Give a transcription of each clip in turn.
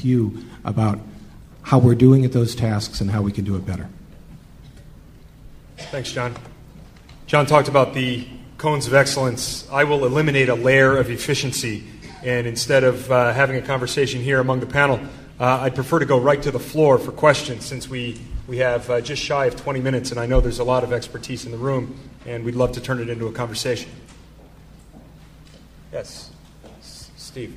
with you about how we're doing at those tasks and how we can do it better. Thanks, John. John talked about the cones of excellence. I will eliminate a layer of efficiency, and instead of having a conversation here among the panel, I'd prefer to go right to the floor for questions, since we have just shy of 20 minutes, and I know there's a lot of expertise in the room, and we'd love to turn it into a conversation. Yes, Steve.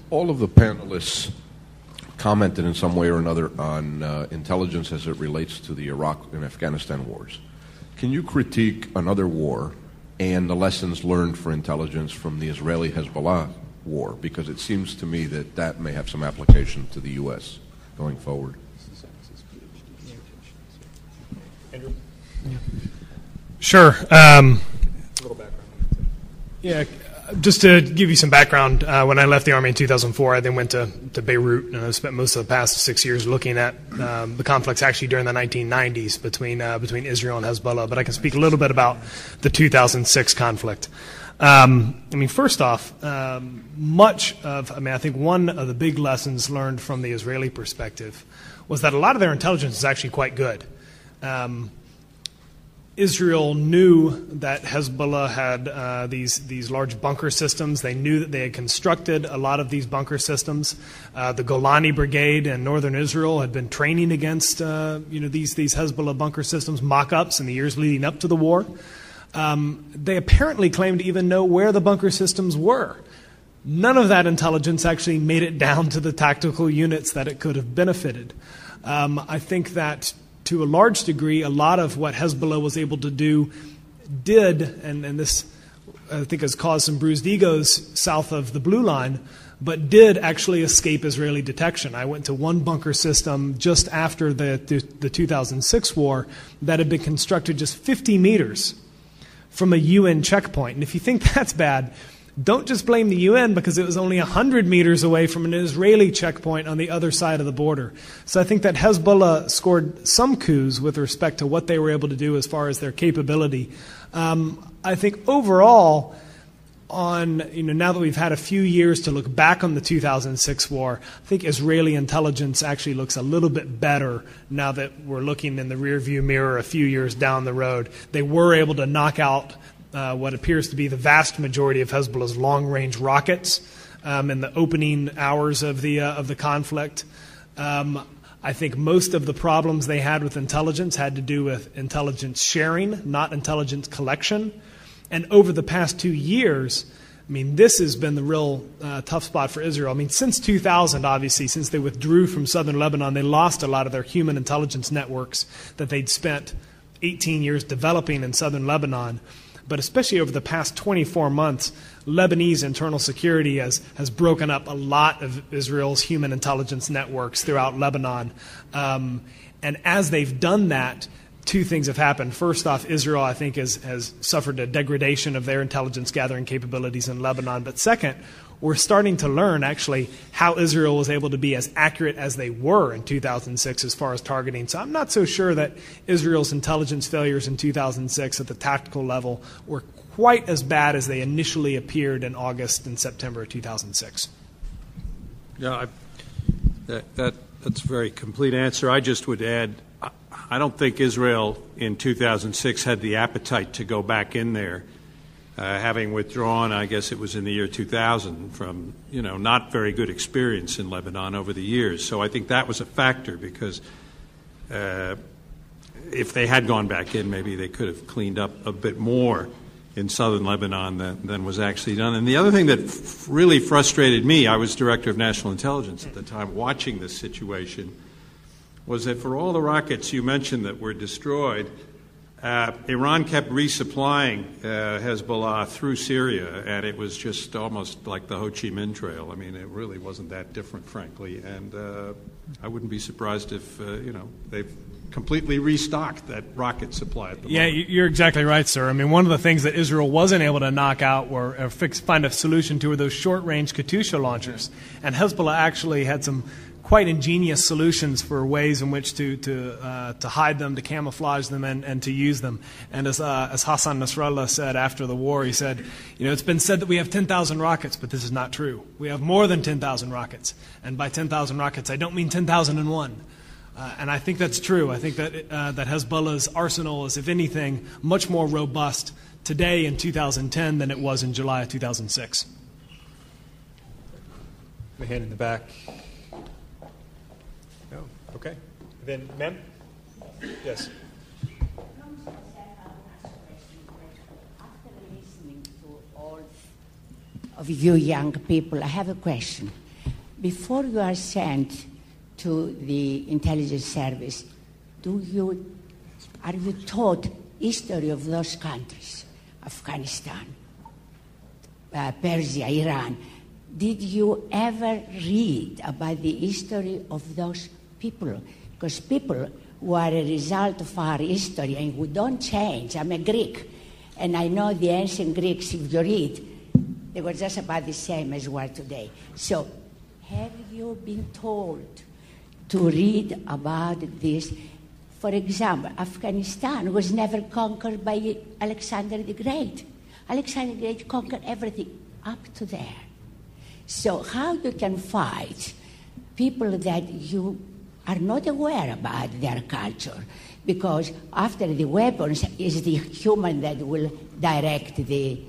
All of the panelists commented in some way or another on intelligence as it relates to the Iraq and Afghanistan wars. Can you critique another war and the lessons learned for intelligence from the Israeli-Hezbollah war? Because it seems to me that that may have some application to the U.S. going forward. Andrew? Sure. A little background. Yeah, just to give you some background, when I left the Army in 2004, I then went to Beirut, and I spent most of the past 6 years looking at the conflicts actually during the 1990s between Israel and Hezbollah. But I can speak a little bit about the 2006 conflict. First off, I think one of the big lessons learned from the Israeli perspective was that a lot of their intelligence is actually quite good. Israel knew that Hezbollah had these large bunker systems. They knew that they had constructed a lot of these bunker systems. The Golani Brigade in northern Israel had been training against these Hezbollah bunker systems, mock-ups in the years leading up to the war. They apparently claimed to even know where the bunker systems were. None of that intelligence actually made it down to the tactical units that it could have benefited. I think that to a large degree, a lot of what Hezbollah was able to do and this I think has caused some bruised egos south of the blue line, but did actually escape Israeli detection. I went to one bunker system just after the 2006 war that had been constructed just 50 meters from a UN checkpoint. And if you think that's bad, don't just blame the UN, because it was only 100 meters away from an Israeli checkpoint on the other side of the border. So I think that Hezbollah scored some coups with respect to what they were able to do as far as their capability. I think overall, now that we've had a few years to look back on the 2006 war, I think Israeli intelligence actually looks a little bit better now that we're looking in the rearview mirror a few years down the road. They were able to knock out what appears to be the vast majority of Hezbollah's long-range rockets in the opening hours of the conflict. I think most of the problems they had with intelligence had to do with intelligence sharing, not intelligence collection. And over the past 2 years, this has been the real tough spot for Israel. Since 2000, obviously, since they withdrew from southern Lebanon, they lost a lot of their human intelligence networks that they'd spent 18 years developing in southern Lebanon. But especially over the past 24 months, Lebanese internal security has broken up a lot of Israel's human intelligence networks throughout Lebanon. And as they've done that, two things have happened. First off, Israel, I think, has suffered a degradation of their intelligence gathering capabilities in Lebanon. But second, we're starting to learn, actually, how Israel was able to be as accurate as they were in 2006 as far as targeting. So I'm not so sure that Israel's intelligence failures in 2006 at the tactical level were quite as bad as they initially appeared in August and September of 2006. Yeah, that's a very complete answer. I just would add, I don't think Israel in 2006 had the appetite to go back in there. Having withdrawn, I guess it was in the year 2000, from not very good experience in Lebanon over the years. So I think that was a factor, because if they had gone back in, maybe they could have cleaned up a bit more in southern Lebanon than was actually done. And the other thing that really frustrated me, I was director of national intelligence at the time, watching this situation, was that for all the rockets you mentioned that were destroyed, Iran kept resupplying Hezbollah through Syria, and it was just almost like the Ho Chi Minh Trail. It really wasn't that different, frankly, and I wouldn't be surprised if they've completely restocked that rocket supply at the moment. Yeah, you're exactly right, sir. One of the things that Israel wasn't able to knock out or find a solution to were those short-range Katyusha launchers, and Hezbollah actually had some quite ingenious solutions for ways in which to hide them, to camouflage them, and to use them. And as Hassan Nasrallah said after the war, he said, it's been said that we have 10,000 rockets, but this is not true. We have more than 10,000 rockets. And by 10,000 rockets, I don't mean 10,001. And I think that's true. I think that Hezbollah's arsenal is, if anything, much more robust today in 2010 than it was in July of 2006. The hand in the back. No? Okay. Then, ma'am? Yes. After listening to all of you young people, I have a question. Before you are sent to the intelligence service, are you taught history of those countries? Afghanistan, Persia, Iran. Did you ever read about the history of those people? Because people who are a result of our history and who don't change. I'm a Greek, and I know the ancient Greeks, if you read, they were just about the same as we are today. So, have you been told to read about this? For example, Afghanistan was never conquered by Alexander the Great. Alexander the Great conquered everything up to there. So how you can fight people that you are not aware about their culture? Because after the weapons is the human that will direct the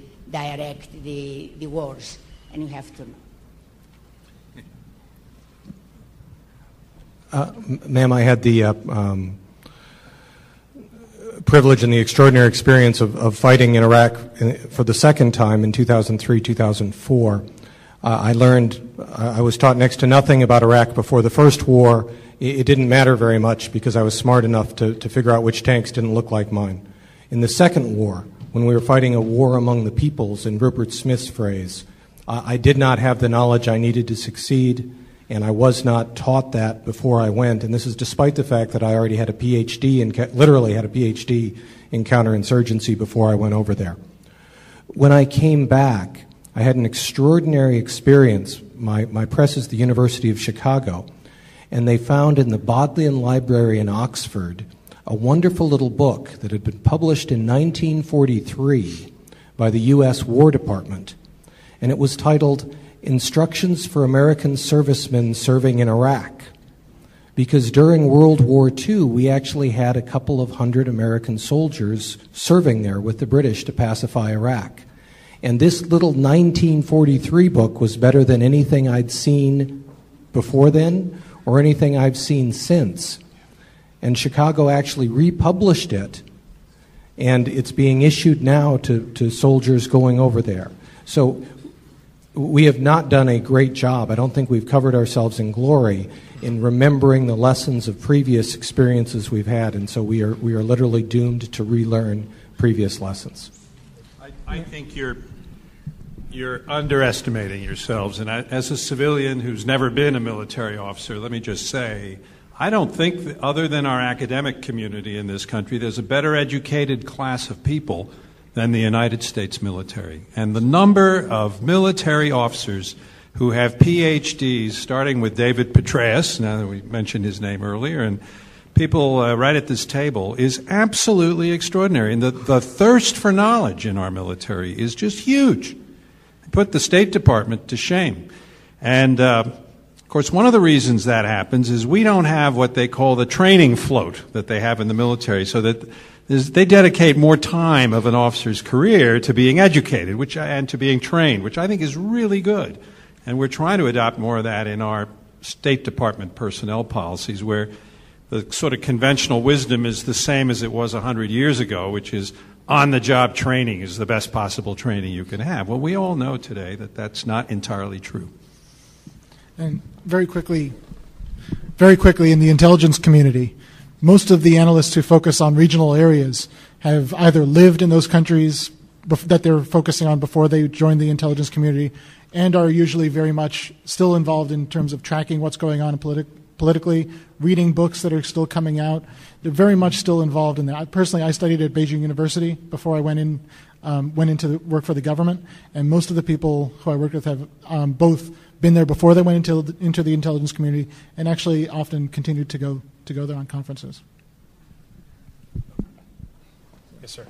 wars, and you have to know. Ma'am, I had the privilege and the extraordinary experience of fighting in Iraq for the second time in 2003, 2004. I was taught next to nothing about Iraq before the first war. It didn't matter very much because I was smart enough to figure out which tanks didn't look like mine. In the second war, when we were fighting a war among the peoples, in Rupert Smith's phrase, I did not have the knowledge I needed to succeed, and I was not taught that before I went. And this is despite the fact that I already had a PhD, literally had a PhD in counterinsurgency before I went over there. When I came back, I had an extraordinary experience. My press is the University of Chicago, and they found in the Bodleian Library in Oxford a wonderful little book that had been published in 1943 by the U.S. War Department, and it was titled Instructions for American Servicemen Serving in Iraq, because during World War II, we actually had a couple of hundred American soldiers serving there with the British to pacify Iraq. And this little 1943 book was better than anything I'd seen before then or anything I've seen since. And Chicago actually republished it, and it's being issued now to soldiers going over there. So we have not done a great job. I don't think we've covered ourselves in glory in remembering the lessons of previous experiences we've had, and so we are literally doomed to relearn previous lessons. I think you're underestimating yourselves. And as a civilian who's never been a military officer, let me just say, I don't think that other than our academic community in this country, there's a better educated class of people than the United States military. And the number of military officers who have PhDs, starting with David Petraeus, now that we mentioned his name earlier, and people right at this table, is absolutely extraordinary. And the thirst for knowledge in our military is just huge. It put the State Department to shame. And, of course, one of the reasons that happens is we don't have what they call the training float that they have in the military, so that they dedicate more time of an officer's career to being educated and to being trained, which I think is really good. And we're trying to adopt more of that in our State Department personnel policies, where the sort of conventional wisdom is the same as it was 100 years ago, which is on-the-job training is the best possible training you can have. Well, we all know today that that's not entirely true. And very quickly, in the intelligence community, most of the analysts who focus on regional areas have either lived in those countries that they're focusing on before they joined the intelligence community, and are usually very much still involved in terms of tracking what's going on politically, reading books that are still coming out. They're very much still involved in that. Personally, I studied at Beijing University before I went in went into work for the government, and most of the people who I worked with have both been there before they went into the intelligence community, and actually often continued to go there on conferences. Yes, sir.